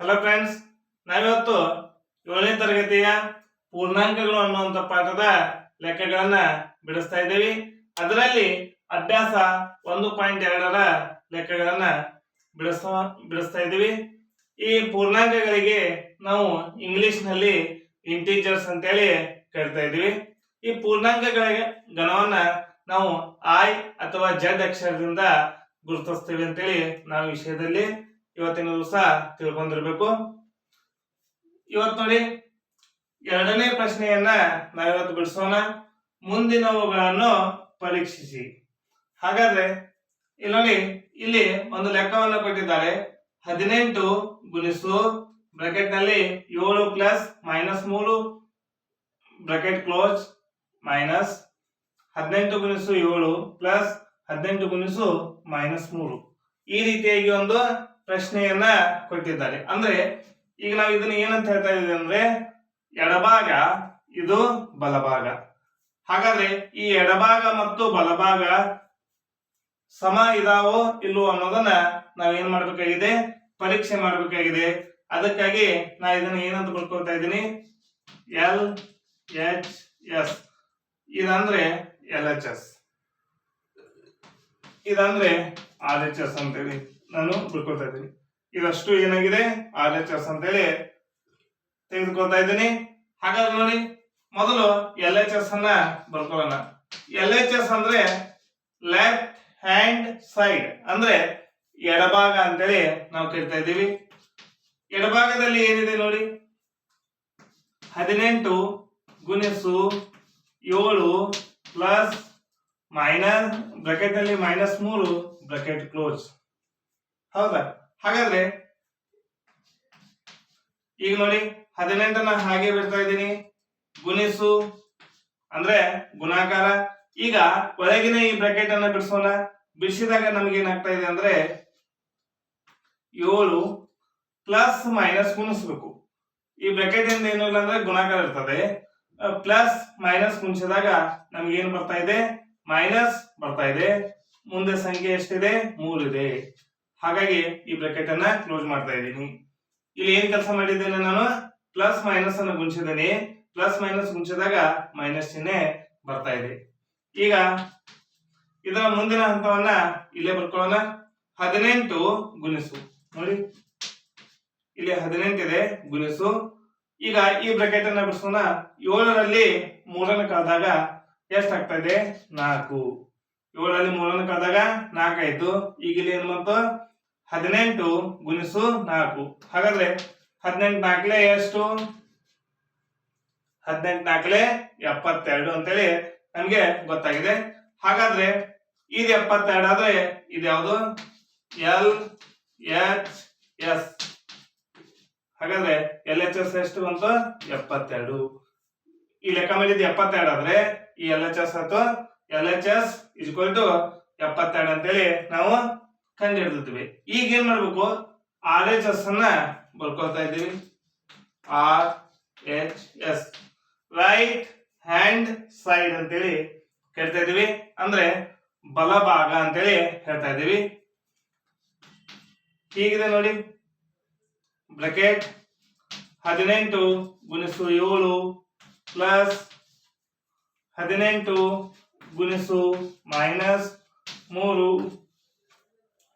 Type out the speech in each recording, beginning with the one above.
Hello friends, ನಾವಿವತ್ತು 7ನೇ ತರಗತಿಯ ಪೂರ್ಣಾಂಕಗಳು ಅನ್ನುವಂಥ ಪಾಠದ ಲೆಕ್ಕಗಳನ್ನ ಬಿಡಿಸ್ತಾ ಇದ್ದೀವಿ. ಅದರಲ್ಲಿ ಅಭ್ಯಾಸ 1.2ರ ಲೆಕ್ಕಗಳನ್ನ ಬಿಡಿಸ್ತಾ ಇದ್ದೀವಿ. ಈ ಪೂರ್ಣಾಂಕಗಳಿಗೆ ನಾವು ಇಂಗ್ಲಿಷ್ ನಲ್ಲಿ ಇಂಟೀಜರ್ಸ್ ಅಂತೇಳಿ ಕರಿತಾ ಇದ್ದೀವಿ. ಈ ಪೂರ್ಣಾಂಕಗಳ ಘನವನ್ನ ನಾವು ಐ ಅಥವಾ ಜೆಡ್ ಅಕ್ಷರದಿಂದ ಗುರುತಿಸ್ತೀವಿ ಅಂತೇಳಿ ನಾವು ವಿಷಯದಲ್ಲಿ ಇವತ್ತಿನ ದಿವಸ ತಿಳ್ಕೊಂಡಿರ್ಬೇಕು. ಇವತ್ತು ನೋಡಿ, ಎರಡನೇ ಪ್ರಶ್ನೆಯನ್ನ ನಾವಿವತ್ತು ಬಿಡಿಸೋಣ. ಮುಂದಿನವುಗಳನ್ನು ಪರೀಕ್ಷಿಸಿ. ಹಾಗಾದ್ರೆ ಇಲ್ಲಿ ನೋಡಿ, ಇಲ್ಲಿ ಒಂದು ಲೆಕ್ಕವನ್ನು ಕೊಟ್ಟಿದ್ದಾರೆ. 18 ಗುಣಿಸು ಬ್ರಾಕೆಟ್ ನಲ್ಲಿ 7 plus minus 3 bracket close minus 18 ಗುಣಿಸು 7 ಪ್ಲಸ್ 18 ಗುಣಿಸು ಮೈನಸ್ 3. ಈ ರೀತಿಯಾಗಿ ಒಂದು ಪ್ರಶ್ನೆಯನ್ನ ಕೊಟ್ಟಿದ್ದಾರೆ. ಅಂದ್ರೆ ಈಗ ನಾವು ಇದನ್ನ ಏನಂತ ಹೇಳ್ತಾ ಇದೀವಿ ಅಂದ್ರೆ, ಎಡಭಾಗ ಇದು ಬಲಭಾಗ. ಹಾಗಾದ್ರೆ ಈ ಎಡಭಾಗ ಮತ್ತು ಬಲಭಾಗ ಸಮ ಇದಾವೋ ಇಲ್ವೋ ಅನ್ನೋದನ್ನ ನಾವೇನ್ ಮಾಡ್ಬೇಕಾಗಿದೆ, ಪರೀಕ್ಷೆ ಮಾಡ್ಬೇಕಾಗಿದೆ. ಅದಕ್ಕಾಗಿ ನಾ ಇದನ್ನ ಏನಂತ ಬರ್ಕೊಳ್ತಾ ಇದ್ದೀನಿ, ಎಲ್ ಎಚ್ ಎಸ್. ಇದಂದ್ರೆ ಎಲ್ ಎಚ್ ಎಸ್, ಇದಂದ್ರೆ ಆರ್ ಎಚ್ ಎಸ್ ಅಂತೇಳಿ ನಾನು ಬರ್ಕೊಳ್ತಾ ಇದ್ದೀನಿ. ಇದಷ್ಟು ಏನಾಗಿದೆ, ಆರ್ ಎಚ್ ಎಸ್ ಅಂತೇಳಿ ತೆಗೆದುಕೊಳ್ತಾ ಇದ್ದೀನಿ. ಹಾಗಾದ್ರೆ ನೋಡಿ, ಮೊದಲು ಎಲ್ ಎಚ್ ಎಸ್ ಅನ್ನ ಬರ್ಕೊಳ್ಳೋಣ. ಎಲ್ ಎಚ್ ಎಸ್ ಅಂದ್ರೆ ಲೆಫ್ಟ್ ಹ್ಯಾಂಡ್ ಸೈಡ್, ಅಂದ್ರೆ ಎಡಭಾಗ ಅಂತೇಳಿ ನಾವು ಕರಿತಾ ಇದ್ದೀವಿ. ಎಡಭಾಗದಲ್ಲಿ ಏನಿದೆ ನೋಡಿ, 18 ಗುಣಿಸು 7 ಪ್ಲಸ್ ಮೈನಸ್ ಬ್ರಾಕೆಟ್ ನಲ್ಲಿ ಮೈನಸ್ 3 ಬ್ರಾಕೆಟ್ ಕ್ಲೋಸ್. ಹೌದಾ? ಹಾಗಾದ್ರೆ ಈಗ ನೋಡಿ, 18ನ್ನ ಹಾಗೆ ಬಿಡ್ತಾ ಇದ್ದೀನಿ. ಗುಣಿಸು ಅಂದ್ರೆ ಗುಣಾಕಾರ. ಈಗ ಒಳಗಿನ ಈ ಬ್ರಾಕೆಟ್ ಅನ್ನ ಬಿಡಿಸೋಣ. ಬಿಡಿಸಿದಾಗ ನಮ್ಗೆ ಏನಾಗ್ತಾ ಇದೆ ಅಂದ್ರೆ, 7 ಪ್ಲಸ್ ಮೈನಸ್ ಗುಣಿಸ್ಬೇಕು. ಈ ಬ್ರಾಕೆಟ್ ಇಂದ ಏನು ಇಲ್ಲ ಅಂದ್ರೆ ಗುಣಾಕಾರ ಇರ್ತದೆ. ಪ್ಲಸ್ ಮೈನಸ್ ಗುಣಿಸಿದಾಗ ನಮ್ಗೆ ಏನು ಬರ್ತಾ ಇದೆ, ಮೈನಸ್ ಬರ್ತಾ ಇದೆ. ಮುಂದೆ ಸಂಖ್ಯೆ ಎಷ್ಟಿದೆ, 3 ಇದೆ. ಹಾಗಾಗಿ ಈ ಬ್ರಾಕೆಟ್ ಅನ್ನ ಕ್ಲೋಸ್ ಮಾಡ್ತಾ ಇದ್ದೀನಿ. ಇಲ್ಲಿ ಏನ್ ಕೆಲಸ ಮಾಡಿದ್ದೇನೆ ನಾನು, ಪ್ಲಸ್ ಮೈನಸ್ ಅನ್ನು ಗುಣಿಸಿದ್ದೇನೆ. ಪ್ಲಸ್ ಮೈನಸ್ ಗುಣಿಸಿದಾಗ ಮೈನಸ್ ಚಿಹ್ನೆ ಬರ್ತಾ ಇದೆ. ಈಗ ಇದರ ಮುಂದಿನ ಹಂತವನ್ನ ಇಲ್ಲೇ ಬರ್ಕೊಳ್ಳೋಣ. 18 ಗುಣಿಸು, ನೋಡಿ ಇಲ್ಲಿ 18 ಇದೆ, ಗುಣಿಸು. ಈಗ ಈ ಬ್ರಾಕೆಟ್ ಅನ್ನ ಬಿಡಿಸೋಣ. 7ರಲ್ಲಿ 3ನ್ನು ಕಳೆದಾಗ ಎಷ್ಟಾಗ್ತಾ ಇದೆ, 4. 7ರಲ್ಲಿ 3ನ್ನು ಕಳೆದಾಗ 4 ಆಯ್ತು. ಈಗ ಇಲ್ಲಿ ಏನು ಬಂತು, 18 ಗುಣಿಸು 4. ಹಾಗಾದ್ರೆ 18 4 ಎಷ್ಟು, 18 4 72 ಅಂತೇಳಿ ನಮ್ಗೆ ಗೊತ್ತಾಗಿದೆ. ಹಾಗಾದ್ರೆ ಇದು 72 ಆದ್ರೆ ಇದು ಯಾವುದು, ಎಲ್ ಎಚ್ ಎಸ್. ಹಾಗಾದ್ರೆ ಎಲ್ ಎಚ್ ಎಸ್ ಎಷ್ಟು ಬಂತು, 72. ಈ ಲೆಕ್ಕ ಮಾಡಿದ್ದು 72 ಆದ್ರೆ ಈ ಎಲ್ ಎಚ್ ಎಸ್ ಆಯ್ತು. L H S is equal to 72 ಅಂತೇಳಿ ನಾವು ಕಂಡು ಹಿಡಿದಿದ್ವಿ. ಈಗ ಏನ್ ಮಾಡ್ಬೇಕು, ಆರ್ ಎಚ್ ಎಸ್ ಅನ್ನ ಬರ್ಕೊಳ್ತಾ ಇದ್ದೀವಿ. R H S, right hand side ಅಂತೇಳಿ ಹೇಳ್ತಾ ಇದೀವಿ. ಅಂದ್ರೆ ಬಲಭಾಗ ಅಂತೇಳಿ ಹೇಳ್ತಾ ಇದೀವಿ. ಹೀಗಿದೆ ನೋಡಿ, ಬ್ರಾಕೆಟ್ 18 ಗುಣಿಸು 7 ಪ್ಲಸ್ 18 ಗುಣಿಸು ಮೈನಸ್ 3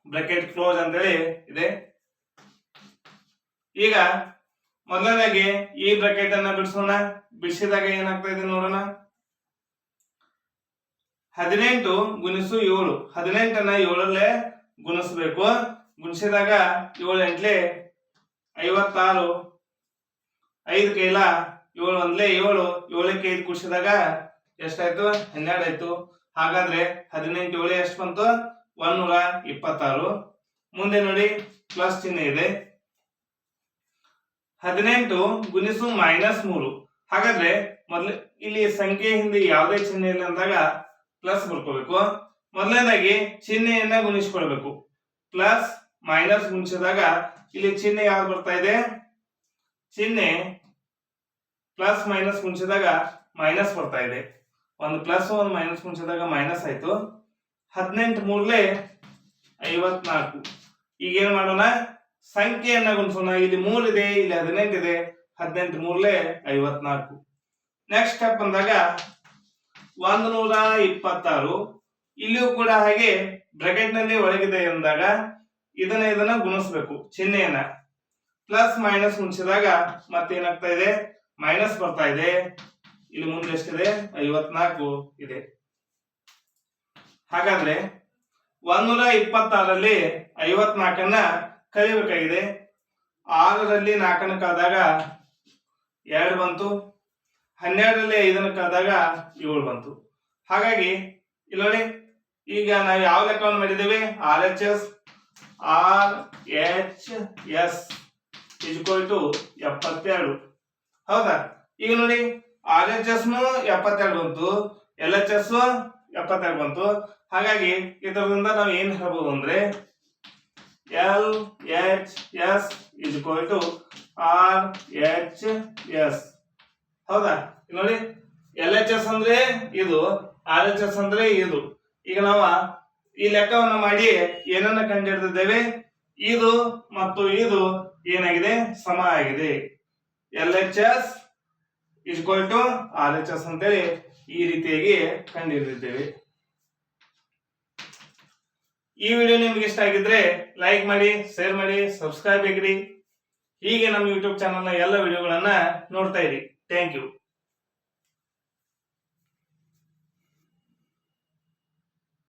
ಬ್ರಾಕೆಟ್ ಕ್ಲೋಸ್ ಅಂತೇಳಿ ಇದೆ. ಈಗ ಮೊದಲನೇದಾಗಿ ಈ ಬ್ರಾಕೆಟ್ ಅನ್ನ ಬಿಡಿಸೋಣ. ಬಿಡಿಸಿದಾಗ ಏನಾಗ್ತಾ ಇದೆ ನೋಡೋಣ. 18 ಗುಣಿಸು 7, 18ನ್ನ 7ರಲ್ಲೇ ಗುಣಿಸಬೇಕು. ಗುಣಿಸಿದಾಗ 7 8 56, 5 ಕೈಲ 7 1 7, 7ಕ್ಕೆ 5 ಕೂಡಿಸಿದಾಗ ಎಷ್ಟಾಯ್ತು, 12 ಆಯ್ತು. ಹಾಗಾದ್ರೆ 18 7 ಎಷ್ಟು ಬಂತು, 126. ಮುಂದೆ ನೋಡಿ, ಪ್ಲಸ್ ಚಿಹ್ನೆ ಇದೆ. 18 ಗುಣಿಸು ಮೈನಸ್ 3. ಹಾಗಾದ್ರೆ ಮೊದಲು ಇಲ್ಲಿ ಸಂಖ್ಯೆ ಹಿಂದೆ ಯಾವುದೇ ಚಿಹ್ನೆ ಇಲ್ಲ ಅಂದಾಗ ಪ್ಲಸ್ ಬರ್ಕೋಬೇಕು. ಮೊದಲನೇದಾಗಿ ಚಿಹ್ನೆಯನ್ನ ಗುಣಿಸ್ಕೊಳ್ಬೇಕು. ಪ್ಲಸ್ ಮೈನಸ್ ಗುಣಿಸಿದಾಗ ಇಲ್ಲಿ ಚಿಹ್ನೆ ಯಾವ್ದು ಬರ್ತಾ ಇದೆ, ಚಿಹ್ನೆ ಪ್ಲಸ್ ಮೈನಸ್ ಗುಣಿಸಿದಾಗ ಮೈನಸ್ ಬರ್ತಾ ಇದೆ. ಒಂದು ಪ್ಲಸ್ ಒಂದು ಮೈನಸ್ ಗುಣಿಸಿದಾಗ ಮೈನಸ್ ಆಯ್ತು. 18 3 54. ಈಗ ಏನ್ ಮಾಡೋಣ, ಸಂಖ್ಯೆಯನ್ನ ಗುಣಿಸೋಣ. ಇಲ್ಲಿ 3 ಇದೆ, ಇಲ್ಲಿ 18 ಇದೆ. 18 ಮೂರ್ಲೆ 54. ನೆಕ್ಸ್ಟ್ ಸ್ಟೆಪ್ ಬಂದಾಗ 126. ಇಲ್ಲಿಯೂ ಕೂಡ ಹಾಗೆ ಬ್ರಾಕೆಟ್ ನಲ್ಲಿ ಒಳಗಿದೆ ಎಂದಾಗ ಇದನ್ನ ಗುಣಿಸ್ಬೇಕು. ಚಿಹ್ನೆಯನ್ನ ಪ್ಲಸ್ ಮೈನಸ್ ಗುಣಿಸಿದಾಗ ಮತ್ತೇನಾಗ್ತಾ ಇದೆ, ಮೈನಸ್ ಬರ್ತಾ ಇದೆ. ಇಲ್ಲಿ ಮುಂದೆ ಎಷ್ಟಿದೆ, 54 ಇದೆ. ಹಾಗಾದ್ರೆ 126ರಲ್ಲಿ 54ನ್ನ ಕಲಿಬೇಕಾಗಿದೆ. 6ರಲ್ಲಿ 4ನ್ನು ಕಳೆದಾಗ 2 ಬಂತು. 12ರಲ್ಲಿ 5ನ್ನು ಕಳೆದಾಗ 7 ಬಂತು. ಹಾಗಾಗಿ ಇಲ್ಲಿ ನೋಡಿ, ಈಗ ನಾವು ಯಾವ ಲೆಕ್ಕವನ್ನು ಮಾಡಿದ್ದೇವೆ, RHS = 72. ಹೌದಾ? ಈಗ ನೋಡಿ, RHS 72 ಬಂತು, LHS 72 ಬಂತು. ಹಾಗಾಗಿ ಇದರಿಂದ ನಾವು ಏನ್ ಹೇಳ್ಬೋದು ಅಂದ್ರೆ LHS = RHS. ಹೌದಾ? ನೋಡಿ, LHS ಅಂದ್ರೆ ಇದು, RHS ಅಂದ್ರೆ ಇದು. ಈಗ ನಾವು ಈ ಲೆಕ್ಕವನ್ನು ಮಾಡಿ ಏನನ್ನ ಕಂಡುಹಿಡಿದಿದ್ದೇವೆ, ಇದು ಮತ್ತು ಇದು ಏನಾಗಿದೆ, ಸಮ ಆಗಿದೆ. LHS = RHS ಅಂತೇಳಿ ಈ ರೀತಿಯಾಗಿ ಕಂಡುಹಿಡಿದಿದ್ದೇವೆ. ಈ ವಿಡಿಯೋ ನಿಮ್ಗೆ ಇಷ್ಟ ಆಗಿದ್ರೆ ಲೈಕ್ ಮಾಡಿ, ಶೇರ್ ಮಾಡಿ, ಸಬ್ಸ್ಕ್ರೈಬ್ ಆಗಿರಿ. ಹೀಗೆ ನಮ್ಮ ಯೂಟ್ಯೂಬ್ ಚಾನಲ್ನ ಎಲ್ಲ ವಿಡಿಯೋಗಳನ್ನ ನೋಡ್ತಾ ಇರಿ. Thank you.